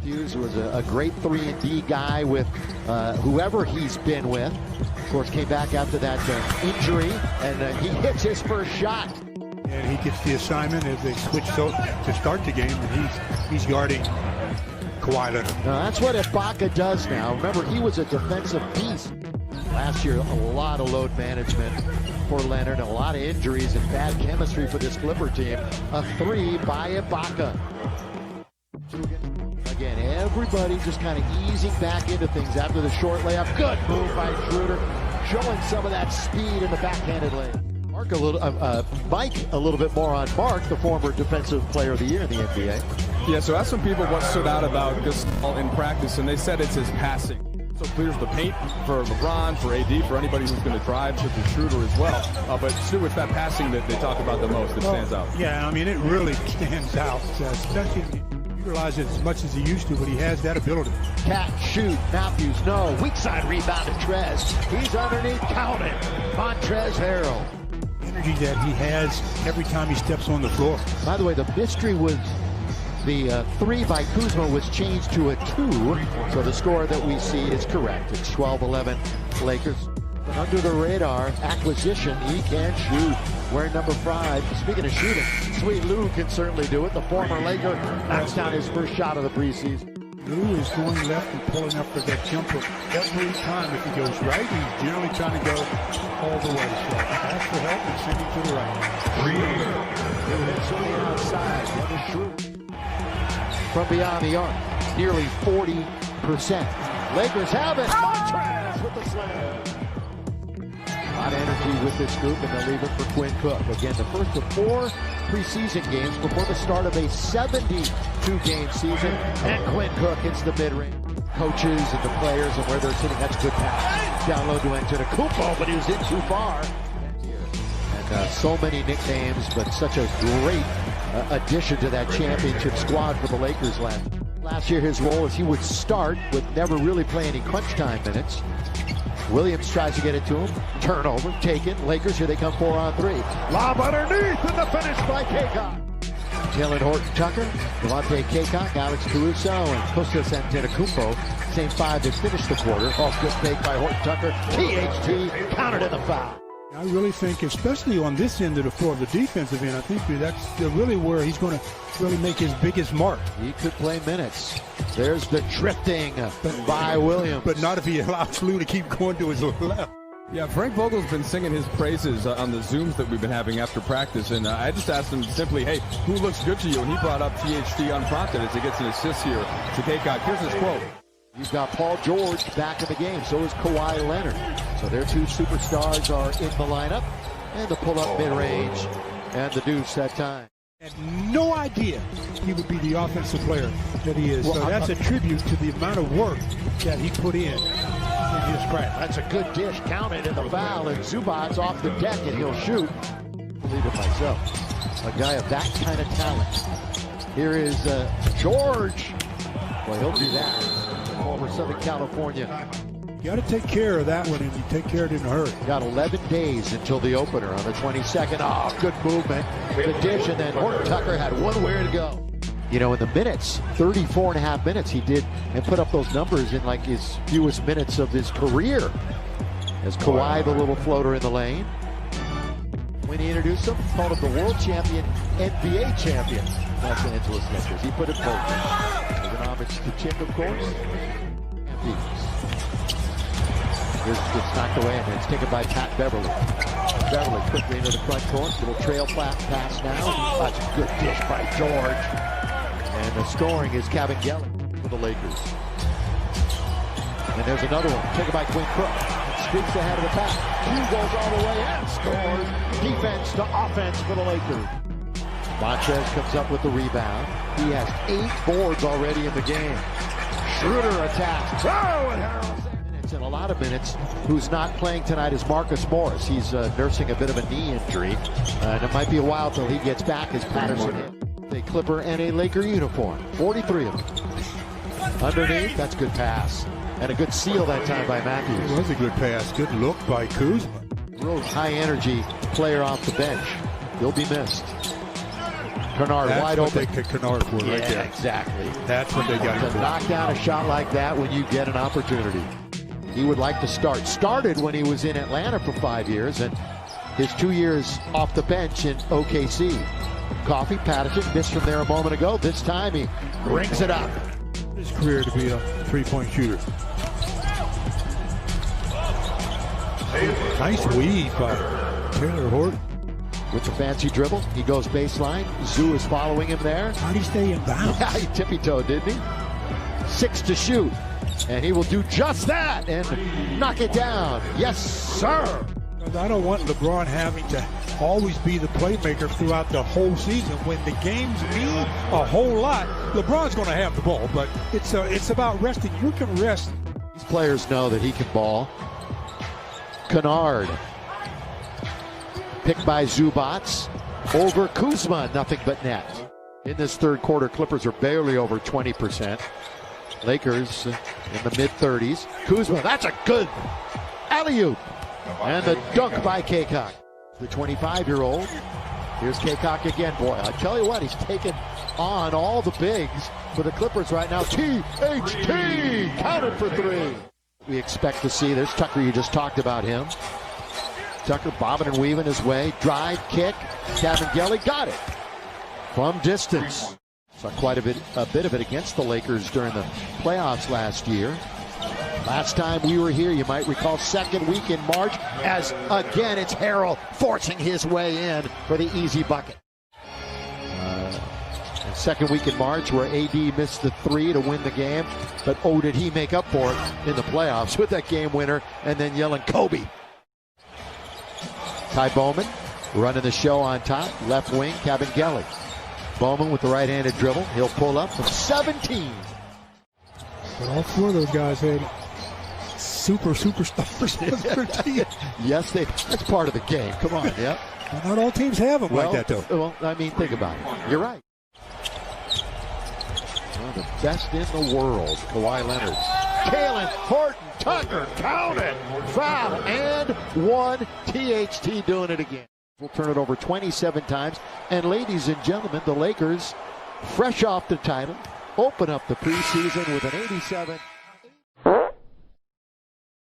Matthews was a great 3-and-D guy with whoever he's been with. Of course, came back after that injury, and he hits his first shot. And he gets the assignment as they switch to start the game, and he's guarding Kawhi Leonard. Now, that's what Ibaka does now. Remember, he was a defensive beast. Last year, a lot of load management for Leonard, a lot of injuries and bad chemistry for this Clipper team. A 3 by Ibaka. Again, everybody just kind of easing back into things after the short layup. Good move by Schroeder, showing some of that speed in the backhanded layup. Mike a little bit more on Mark, the former Defensive Player of the Year in the NBA. Yeah, so I asked some people what stood out about Gasol in practice, and they said it's his passing. So clears the paint for LeBron, for AD, for anybody who's going to drive, such as Schroeder as well. But Stu, it's that passing that they talk about the most that stands out. Yeah, I mean, it really stands out, especially if you realize it as much as he used to, but he has that ability. Cat, shoot, Matthews, no. Weak side rebound to Trez. He's underneath, count it. Montrezl Harrell. Energy that he has every time he steps on the floor. By the way, the mystery was the 3 by Kuzma was changed to a 2, so the score that we see is correct. It's 12-11 Lakers. But under the radar acquisition, he can shoot. Wearing number 5. Speaking of shooting, Sweet Lou can certainly do it. The former Laker knocks down his first shot of the preseason. Lou is going left and pulling up for that jumper every time. If he goes right, he's generally trying to go all the way. So ask for help and send him to the right. It's on the outside. That is true. From beyond the arc, nearly 40%. Lakers have it. Montrezl with the slam. A lot of energy with this group, and they'll leave it for Quinn Cook. Again, the first of 4 preseason games before the start of a 72-game season, and Quinn Cook hits the mid-range. Coaches and the players and where they're sitting, that's a good pass. Down low to Antetokounmpo, but he was in too far. And so many nicknames, but such a great addition to that championship squad for the Lakers last year. His role is he would start with never really play any crunch time minutes. Williams tries to get it to him. Turnover, taken. Lakers, here they come 4-on-3. Lob underneath, and the finish by Kaycock. Jalen Horton-Tucker, Devontae Kaycock, Alex Caruso, and Kostas Antetokounmpo. Same 5 that finished the quarter. Off good fake by Horton-Tucker. THT countered in the foul. I really think, especially on this end of the floor, the defensive end, I think that's really where he's going to really make his biggest mark. He could play minutes. There's the drifting by Williams. But not if he allows Lou to keep going to his left. Yeah, Frank Vogel's been singing his praises on the Zooms that we've been having after practice, and I just asked him simply, hey, who looks good to you? And he brought up THT unprompted as he gets an assist here to Kaycock. Here's his quote. You've got Paul George back in the game. So is Kawhi Leonard. So their 2 superstars are in the lineup. And the pull-up mid-range and the deuce that time. Had no idea he would be the offensive player that he is. So that's a tribute to the amount of work that he put in his craft. That's a good dish. Counted in the foul. And Zubac's off the deck and he'll shoot. I believe it myself. A guy of that kind of talent. Here is George. Well, he'll do that. Former Southern California. You got to take care of that one, and you take care of it in a hurry. Got 11 days until the opener on the 22nd. Oh, good movement with a dish, and then Horton-Tucker had 1 way to go. You know, in the minutes, 34.5 minutes he did, and put up those numbers in like his fewest minutes of his career. As Kawhi, the little floater in the lane. When he introduced him, called him the world champion, NBA champion, Los Angeles Lakers. He put it both. As an homage to Chip, of course. It's knocked away, and it's taken by Pat Beverly. Beverly quickly into the front court. Little trail pass now. That's a good dish by George. And the scoring is Kevin Gelly for the Lakers. And there's another one. Taken by Quinn Cook. Streaks ahead of the pack. Q goes all the way and scores. Defense to offense for the Lakers. Montrez comes up with the rebound. He has 8 boards already in the game. Schroeder attacks. Oh, and Harrell. In a lot of minutes, who's not playing tonight is Marcus Morris. He's nursing a bit of a knee injury, and it might be a while till he gets back as Patterson hit. A Clipper and a Laker uniform, 43 of them. Underneath, that's a good pass. And a good seal that time by Matthews. It was a good pass. Good look by Kuzma. Real high energy player off the bench. He'll be missed. Kennard That's wide what open. they kick Kennard for right there. Exactly. That's what they got To him for. knock down a shot like that when you get an opportunity. He would like to start. Started when he was in Atlanta for 5 years, and his 2 years off the bench in OKC. Coffey, Patterson missed from there a moment ago. This time he rings it up. His career to be a three-point shooter. Nice weave by Taylor Horton. With the fancy dribble, he goes baseline. Zoo is following him there. How do you stay in bounds? Yeah, he tippy-toed, didn't he? 6 to shoot. And he will do just that and knock it down. Yes, sir. I don't want LeBron having to always be the playmaker throughout the whole season. When the games mean a whole lot, LeBron's going to have the ball, but it's about resting. You can rest. These players know that he can ball. Kennard. Picked by Zubats. Over Kuzma, nothing but net. In this third quarter, Clippers are barely over 20%. Lakers in the mid-30s. Kuzma, that's a good alley-oop. And the dunk by Kaycock. The 25-year-old. Here's Kaycock again. Boy, I tell you what, he's taken on all the bigs for the Clippers right now. THT counted for 3. We expect to see. There's Tucker, you just talked about him. Tucker bobbing and weaving his way. Drive, kick. Cavangeli got it from distance. Saw quite a bit of it against the Lakers during the playoffs last year. Last time we were here, you might recall, second week in March, as again it's Harrell forcing his way in for the easy bucket. And second week in March where AD missed the 3 to win the game, but oh, did he make up for it in the playoffs with that game winner and then yelling Kobe. Ty Bowman running the show on top, left wing, Cavangeli. Bowman with the right-handed dribble. He'll pull up from 17. But all 4 of those guys had superstars on their team. Yes, that's part of the game. Come on, yeah. Not all teams have them like that, though. Well, I mean, think about it. You're right. One of the best in the world, Kawhi Leonard. Kalen, Horton, Tucker, count it. Foul, and 1. THT doing it again. We'll turn it over 27 times. And ladies and gentlemen, the Lakers, fresh off the title, open up the preseason with an 87.